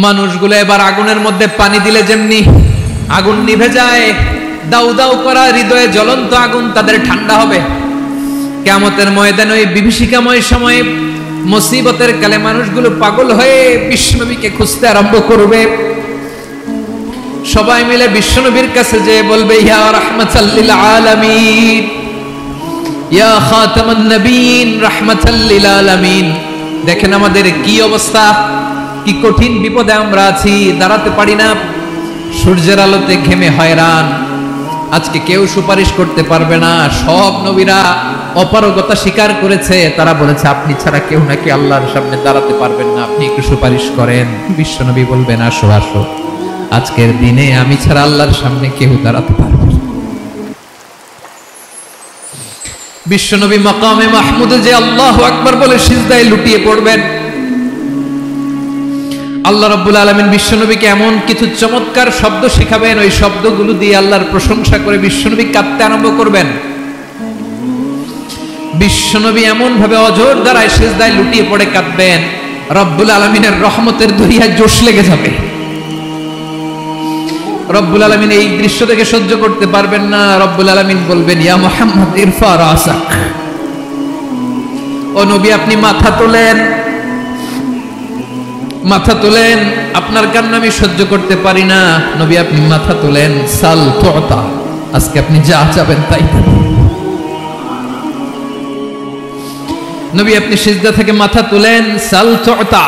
মানুষগুলো এবার আগুনের মধ্যে পানি দিলে যেমনি আগুন নিভে যায়, দাউ দাউ করা হৃদয়ে জ্বলন্ত আগুন তাদের ঠান্ডা হবে। কিয়ামতের ময়দানে ওই বিভীষিকাময় সময়ে মুসিবতের কালে মানুষগুলো পাগল হয়ে বিশ্বনবীকে খুঁজতে আরম্ভ করবে। সবাই মিলে বিশ্বনবীর কাছে যেয়ে বলবে, ইয়া রাহমাতাল লিল আলামিন, ইয়া খাতামান নবীন, রাহমাতাল লিল আলামিন। দেখেন আমাদের কি অবস্থা, কি কঠিন বিপদে আমরা আছি, দাঁড়াতে পারি না, সূর্যের আলোতে ঘেমে হয়রান। আজকে কেউ সুপারিশ করতে পারবে না। সব নবীরা অপারগতা স্বীকার করেছে, তারা বলেছে আপনি ছাড়া কেউ নাকি আল্লাহর সামনে দাঁড়াতে পারবেন না, আপনি একটু সুপারিশ করেন। বিশ্বনবী বলবেন, আসো আসো, আজকের দিনে আমি ছাড়া আল্লাহর সামনে কেউ দাঁড়াতে পারবে না। বিশ্বনবী মাকামে মাহমুদে যে আল্লাহু আকবার বলে সিজদায় লুটিয়ে পড়বেন। আল্লাহ রাব্বুল আলামিন বিশ্বনবীকে এমন কিছু চমৎকার শব্দ শেখাবেন, ওই শব্দগুলো দিয়ে আল্লাহর প্রশংসা করে বিশ্বনবী কাঁদতে আরম্ভ করবেন। বিশ্বনবী এমন ভাবে অজর দ্বারায় সিজদায় লুটিয়ে পড়ে কাঁদবেন, রব্বুল আলামিনের রহমতের দরিয়ায় জোশ লেগে যাবে। রব্বুল আলামিন এই দৃশ্য থেকে সহ্য করতে পারবেন না। রব্বুল আলামিন বলবেন, ইয়া মুহাম্মদ ইরফা রাসাক, ও নবী আপনি মাথা তোলেন, মাথা তোলেন, আপনার কান্না আমি সহ্য করতে পারি না। নবী আপনি মাথা তোলেন, সাল তুতা, আজকে আপনি যা চাবেন তাই দেব। নবী আপনি সিজদা থেকে মাথা তুলেন, সাল তুতা,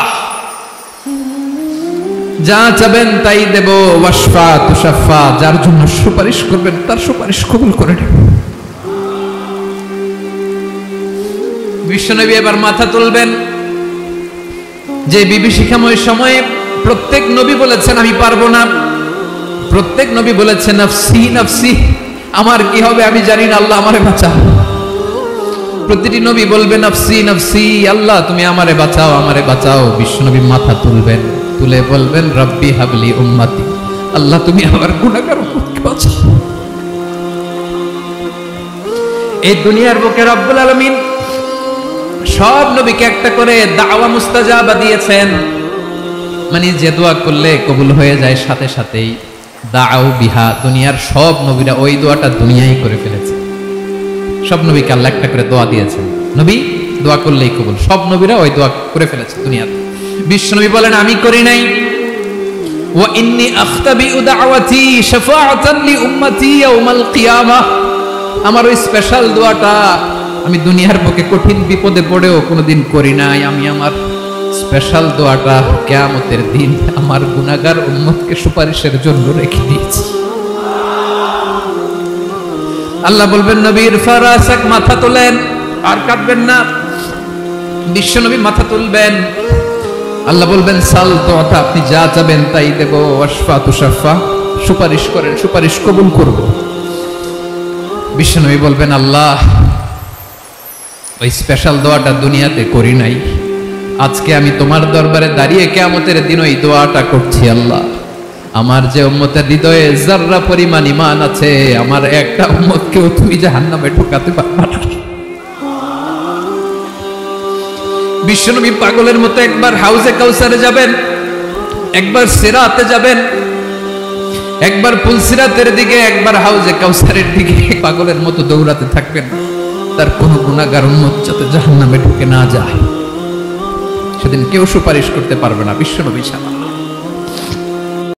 যা চাবেন তাই দেব। ওয়াশফা তুশাফা, যার জন্য সুপারিশ করবেন তার সুপারিশ কবুল করে নেব। বিশ্বনবী এবার মাথা তুলবেন। যে বিভীষিকাময় সময়ে প্রত্যেক নবী বলেছেন আমি পারবো না, প্রত্যেক নবী বলেছেন নফসি নফসি, আমার কি হবে আমি জানি না, আল্লাহ আমারে বাঁচাও। প্রতিটি নবী বলবে নফসি নফসি, আল্লাহ তুমি আমারে বাঁচাও, আমারে বাঁচাও। বিশ্বনবী মাথা তুলবেন, তুলে বলবেন রব্বি হাবলি উম্মতি, আল্লাহ তুমি আমার গুনাহগার উম্মতকে বাঁচাও। এই দুনিয়ার বুকে রব্বুল আলামিন সব নবীকে একটা করে দাওয়া মুস্তাজাবা দিয়েছেন, মানে যে দোয়া করলে কবুল হয়ে যায় সাথে সাথেই। দাও বিহা, দুনিয়ার সব নবীরা ওই দোয়াটা দুনিয়ায় করে ফেলেছে। সব নবীকে আল্লাহ একটা করে দোয়া দিয়েছেন, নবী দোয়া করলেই কবুল। সব নবীরা ওই দোয়া করে ফেলেছে দুনিয়াতে। বিশ্বনবী বলেন আমি করি নাই। ওয়া ইন্নী আখতাবিউ দাওয়াতি শাফাআতান লি উম্মতি ইয়াউমাল কিয়ামাহ, আমার ওই স্পেশাল দোয়াটা আমি দুনিয়ার বুকে কঠিন বিপদে পড়েও কোনোদিন করি নাই। আমি আমার স্পেশাল দোয়াটা কিয়ামতের দিন আমার গুনাহগার উম্মতকে সুপারিশের জন্য রেখে দিয়েছি। আল্লাহ বলবেন নবী ইরফা রাসাক, মাথা তোলেন, আর কাঁদবেন না। বিশ্বনবী মাথা তুলবেন, আল্লাহ বলবেন সাল তুতা, আপনি যা চাবেন তাই দেব। ওয়াশফা তুশাফা, সুপারিশ করেন, সুপারিশ কবুল করব। বিশ্বনবী বলবেন আল্লাহ ওই স্পেশাল দোয়াটা দুনিয়াতে করি নাই, আজকে আমি তোমার দরবারে দাঁড়িয়ে কিয়ামতের দিন ওই দোয়াটা করছি। আল্লাহ আমার যে উম্মতের হৃদয়ে যাররা পরিমাণ ঈমান আছে, আমার একটা উম্মতকেও তুমি জাহান্নামে ঢোকাতে পারবা না। বিশ্বনবী পাগলের মতো একবার হাউজে কাউসারে যাবেন, একবার সিরাতে যাবেন, একবার পুলসিরাতের দিকে, একবার হাউজে কাউসারের দিকে পাগলের মতো দৌড়াতে থাকবেন। তার কোনো গুনাহগার উম্মত যাতে জাহান্নামে ঢুকে না যায়, সেদিন কেউ সুপারিশ করতে পারবে না বিশ্বনবী ছাড়া।